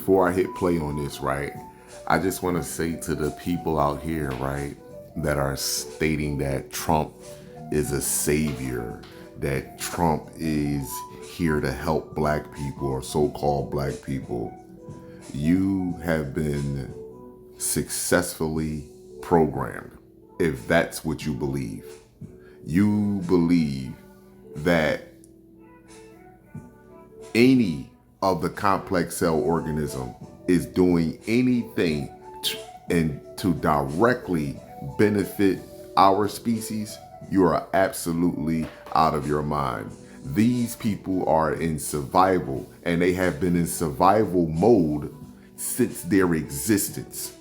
before I hit play on this, right, I just want to say to the people out here, right, that are stating that Trump is a savior, that Trump is here to help black people or so-called black people, you have been successfully programmed. If that's what you believe, you believe that any of the complex cell organism is doing anything to directly benefit our species, you are absolutely out of your mind. These people are in survival, and they have been in survival mode since their existence.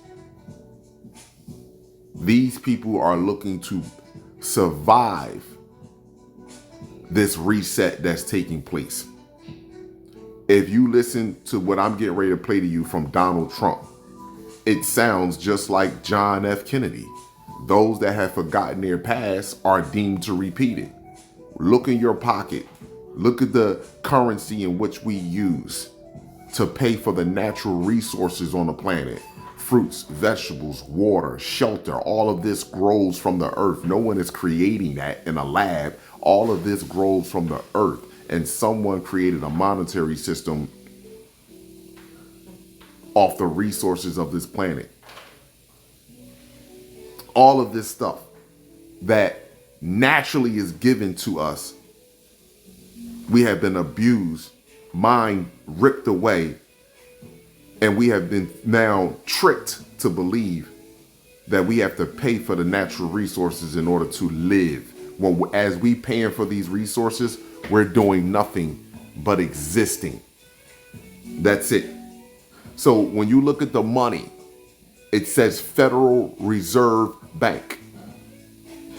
These people are looking to survive this reset that's taking place. If you listen to what I'm getting ready to play to you from Donald Trump, it sounds just like John F. Kennedy. Those that have forgotten their past are deemed to repeat it. Look in your pocket. Look at the currency in which we use to pay for the natural resources on the planet. Fruits, vegetables, water, shelter, all of this grows from the earth. No one is creating that in a lab. All of this grows from the earth, and someone created a monetary system off the resources of this planet. All of this stuff that naturally is given to us, we have been abused, mind ripped away, and we have been now tricked to believe that we have to pay for the natural resources in order to live. When, as we paying for these resources, we're doing nothing but existing. That's it. So when you look at the money, it says Federal Reserve Bank.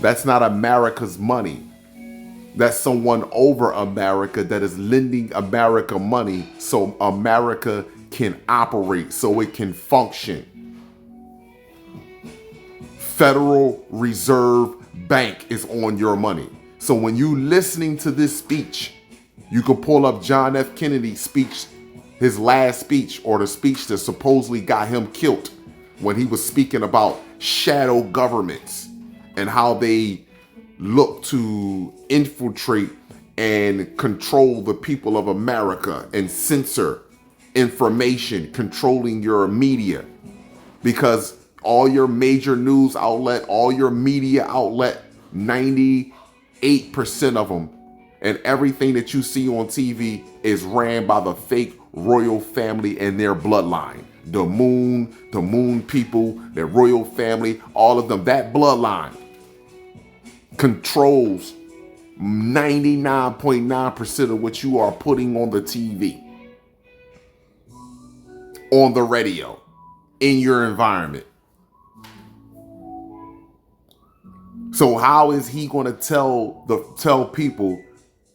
That's not America's money. That's someone over America that is lending America money so America can operate, so it can function. Federal Reserve Bank is on your money. So when you listening to this speech, you can pull up John F. Kennedy's speech, his last speech, or the speech that supposedly got him killed, when he was speaking about shadow governments and how they look to infiltrate and control the people of America and censor information, controlling your media, because all your major news outlet, all your media outlet, 98% of them and everything that you see on TV is ran by the fake royal family and their bloodline. The moon people, their royal family, all of them, that bloodline controls 99.9% of what you are putting on the TV, on the radio, in your environment. So how is he going to tell people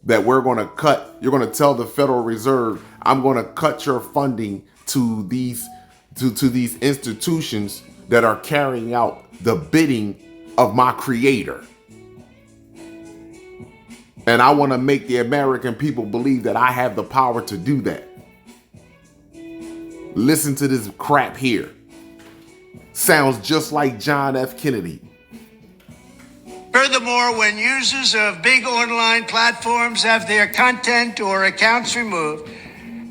that we're going to cut? You're going to tell the Federal Reserve, I'm going to cut your funding to these institutions that are carrying out the bidding of my creator. And I want to make the American people believe that I have the power to do that. Listen to this crap here. Sounds just like John F. Kennedy. Furthermore, when users of big online platforms have their content or accounts removed,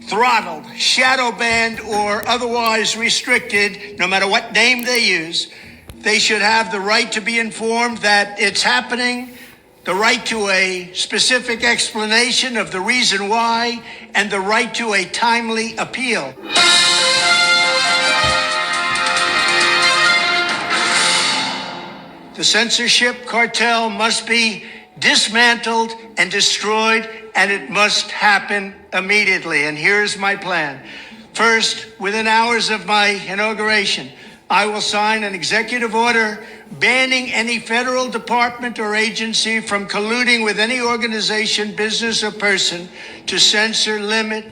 throttled, shadow banned, or otherwise restricted, no matter what name they use, they should have the right to be informed that it's happening, the right to a specific explanation of the reason why, and the right to a timely appeal. The censorship cartel must be dismantled and destroyed, and it must happen immediately. And here's my plan. First, within hours of my inauguration, I will sign an executive order banning any federal department or agency from colluding with any organization, business, or person to censor, limit,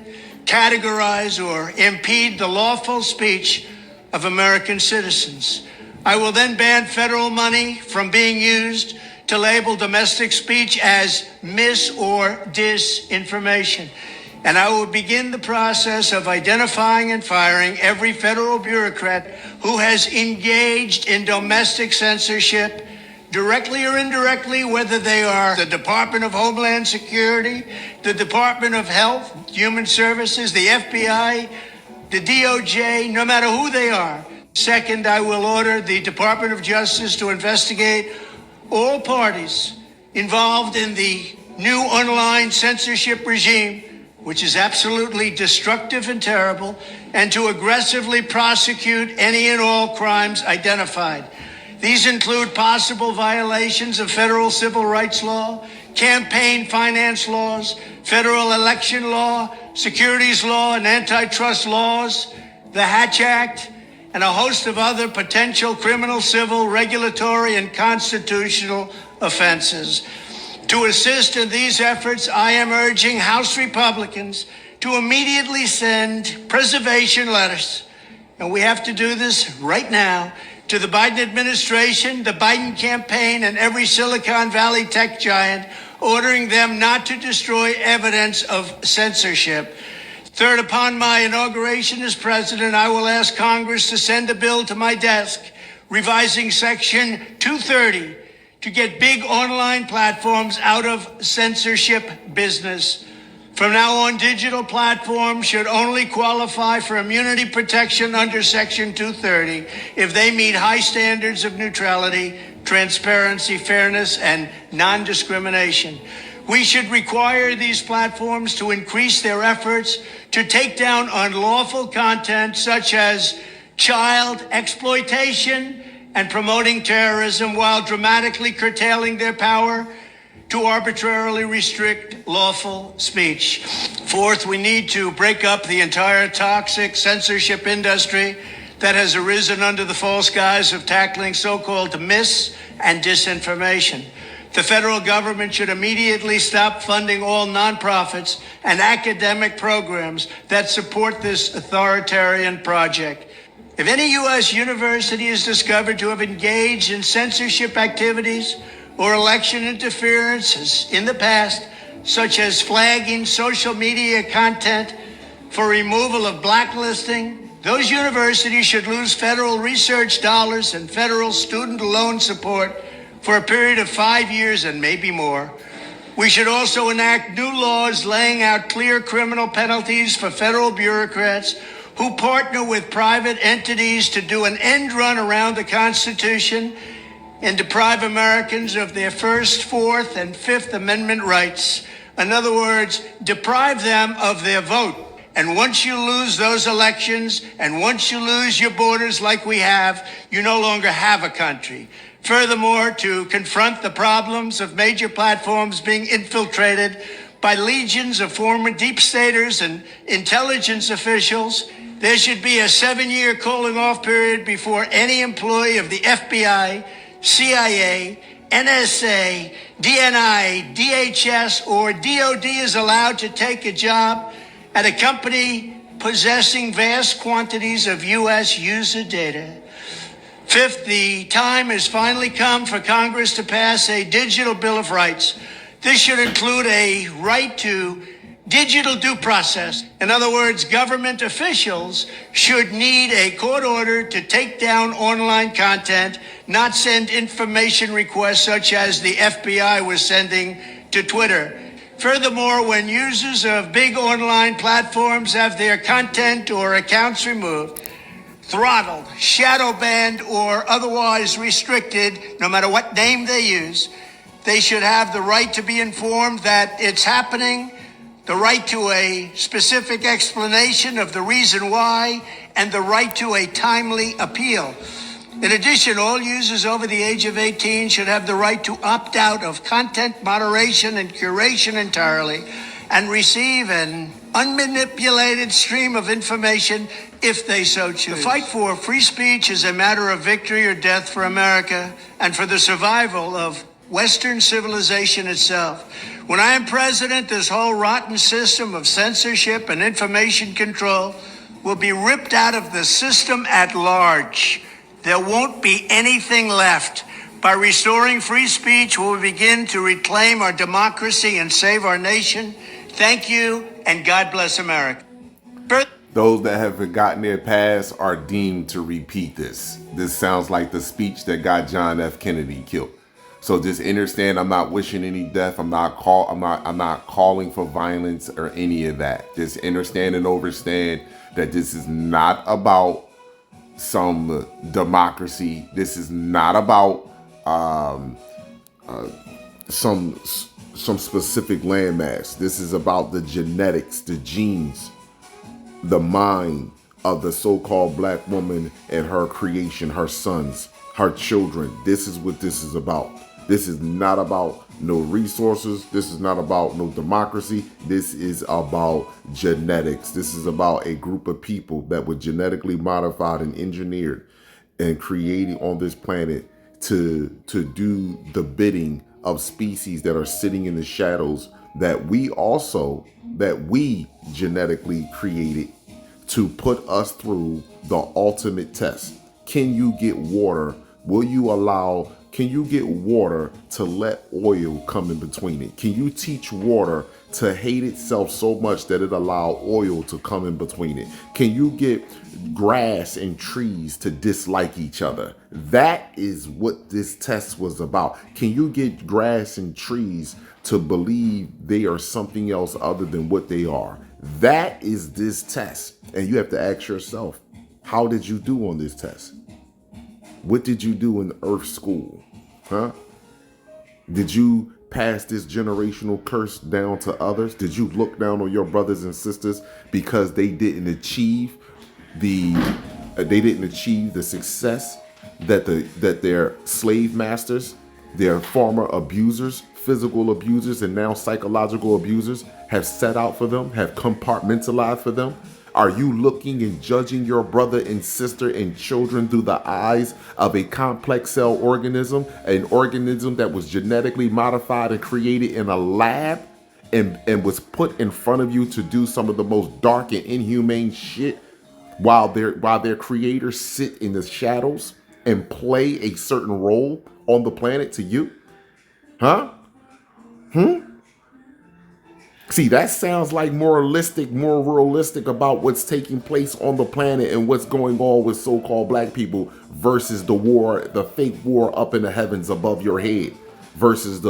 categorize, or impede the lawful speech of American citizens. I will then ban federal money from being used to label domestic speech as mis or disinformation. And I will begin the process of identifying and firing every federal bureaucrat who has engaged in domestic censorship, directly or indirectly, whether they are the Department of Homeland Security, the Department of Health, Human Services, the FBI, the DOJ, no matter who they are. Second, I will order the Department of Justice to investigate all parties involved in the new online censorship regime, which is absolutely destructive and terrible, and to aggressively prosecute any and all crimes identified. These include possible violations of federal civil rights law, campaign finance laws, federal election law, securities law, and antitrust laws, the Hatch Act, and a host of other potential criminal, civil, regulatory, and constitutional offenses. To assist in these efforts, I am urging House Republicans to immediately send preservation letters, and we have to do this right now, to the Biden administration, the Biden campaign, and every Silicon Valley tech giant, ordering them not to destroy evidence of censorship. Third, upon my inauguration as president, I will ask Congress to send a bill to my desk revising Section 230 to get big online platforms out of censorship business. From now on, digital platforms should only qualify for immunity protection under Section 230 if they meet high standards of neutrality, transparency, fairness, and non-discrimination. We should require these platforms to increase their efforts to take down unlawful content such as child exploitation and promoting terrorism, while dramatically curtailing their power to arbitrarily restrict lawful speech. Fourth, we need to break up the entire toxic censorship industry that has arisen under the false guise of tackling so-called mis- and disinformation. The federal government should immediately stop funding all nonprofits and academic programs that support this authoritarian project. If any U.S. university is discovered to have engaged in censorship activities or election interference in the past, such as flagging social media content for removal of blacklisting, those universities should lose federal research dollars and federal student loan support for a period of 5 years and maybe more. We should also enact new laws laying out clear criminal penalties for federal bureaucrats who partner with private entities to do an end run around the Constitution and deprive Americans of their First, Fourth, and Fifth Amendment rights. In other words, deprive them of their vote. And once you lose those elections, and once you lose your borders like we have, you no longer have a country. Furthermore, to confront the problems of major platforms being infiltrated by legions of former deep staters and intelligence officials, there should be a 7-year cooling off period before any employee of the FBI, CIA, NSA, DNI, DHS, or DOD is allowed to take a job at a company possessing vast quantities of U.S. user data. Fifth, the time has finally come for Congress to pass a digital Bill of Rights. This should include a right to digital due process. In other words, government officials should need a court order to take down online content, not send information requests such as the FBI was sending to Twitter. Furthermore, when users of big online platforms have their content or accounts removed, throttled, shadow banned, or otherwise restricted, no matter what name they use, they should have the right to be informed that it's happening, the right to a specific explanation of the reason why, and the right to a timely appeal. In addition, all users over the age of 18 should have the right to opt out of content moderation and curation entirely and receive an unmanipulated stream of information if they so choose. The fight for free speech is a matter of victory or death for America and for the survival of Western civilization itself. When I am president, this whole rotten system of censorship and information control will be ripped out of the system at large. There won't be anything left. By restoring free speech, we'll begin to reclaim our democracy and save our nation. Thank you. and God bless America. Those that have forgotten their past are deemed to repeat this. This sounds like the speech that got John F. Kennedy killed. So just understand, I'm not wishing any death. I'm not calling for violence or any of that. Just understand and understand that this is not about some democracy. This is not about some specific landmass. This is about the genetics, the genes, the mind of the so-called black woman and her creation, her sons, her children. This is what this is about. This is not about no resources. This is not about no democracy. This is about genetics. This is about a group of people that were genetically modified and engineered and created on this planet to do the bidding of species that are sitting in the shadows that we genetically created to put us through the ultimate test. Can you get water? Can you get water to let oil come in between it? Can you teach water to hate itself so much that it allow oil to come in between it? Can you get grass and trees to dislike each other? That is what this test was about. Can you get grass and trees to believe they are something else other than what they are? That is this test. And you have to ask yourself, how did you do on this test? What did you do in Earth School? Huh? Did you pass this generational curse down to others? Did you look down on your brothers and sisters because they didn't achieve the success that their slave masters, their former abusers, physical abusers, and now psychological abusers have set out for them, have compartmentalized for them? Are you looking and judging your brother and sister and children through the eyes of a complex cell organism, an organism that was genetically modified and created in a lab and was put in front of you to do some of the most dark and inhumane shit while their creators sit in the shadows and play a certain role on the planet to you? Huh? See, that sounds like more realistic about what's taking place on the planet and what's going on with so-called black people versus the fake war up in the heavens above your head, versus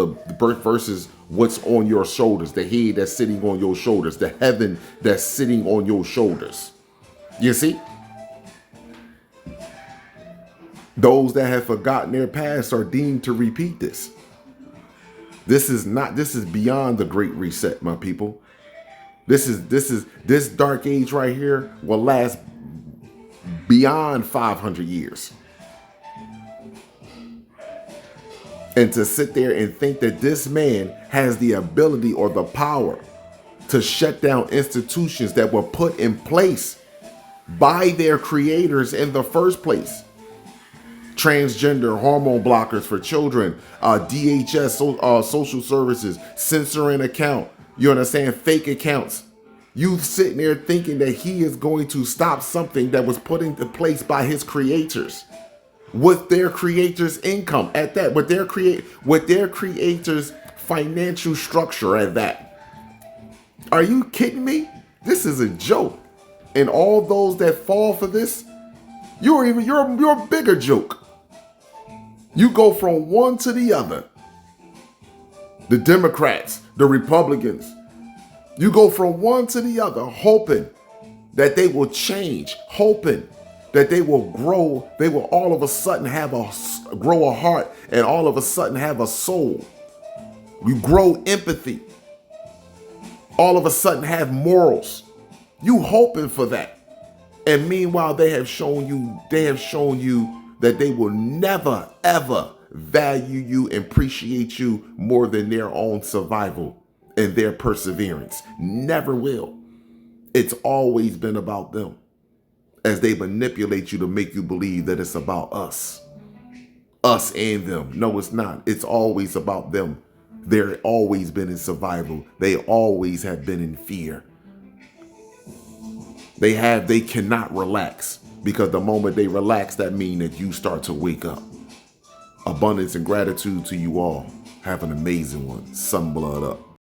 what's on your shoulders, the head that's sitting on your shoulders, the heaven that's sitting on your shoulders. You see? Those that have forgotten their past are deemed to repeat this. This is beyond the Great Reset, my people. This dark age right here will last beyond 500 years. And to sit there and think that this man has the ability or the power to shut down institutions that were put in place by their creators in the first place. Transgender hormone blockers for children, DHS, social services, censoring account. You understand? Fake accounts. You sitting there thinking that he is going to stop something that was put into place by his creators, with their creators' income at that, with their creators' financial structure at that. Are you kidding me? This is a joke. And all those that fall for this, you're a bigger joke. You go from one to the other. The Democrats, the Republicans. You go from one to the other, hoping that they will change, hoping that they will grow. They will all of a sudden grow a heart and all of a sudden have a soul. You grow empathy. All of a sudden have morals. You hoping for that. And meanwhile, they have shown you that they will never, ever value you and appreciate you more than their own survival and their perseverance. Never will. It's always been about them, as they manipulate you to make you believe that it's about us and them. No, it's not. It's always about them. They've always been in survival. They always have been in fear. They cannot relax, because the moment they relax, that means that you start to wake up. Abundance and gratitude to you all. Have an amazing one. Sun blood up.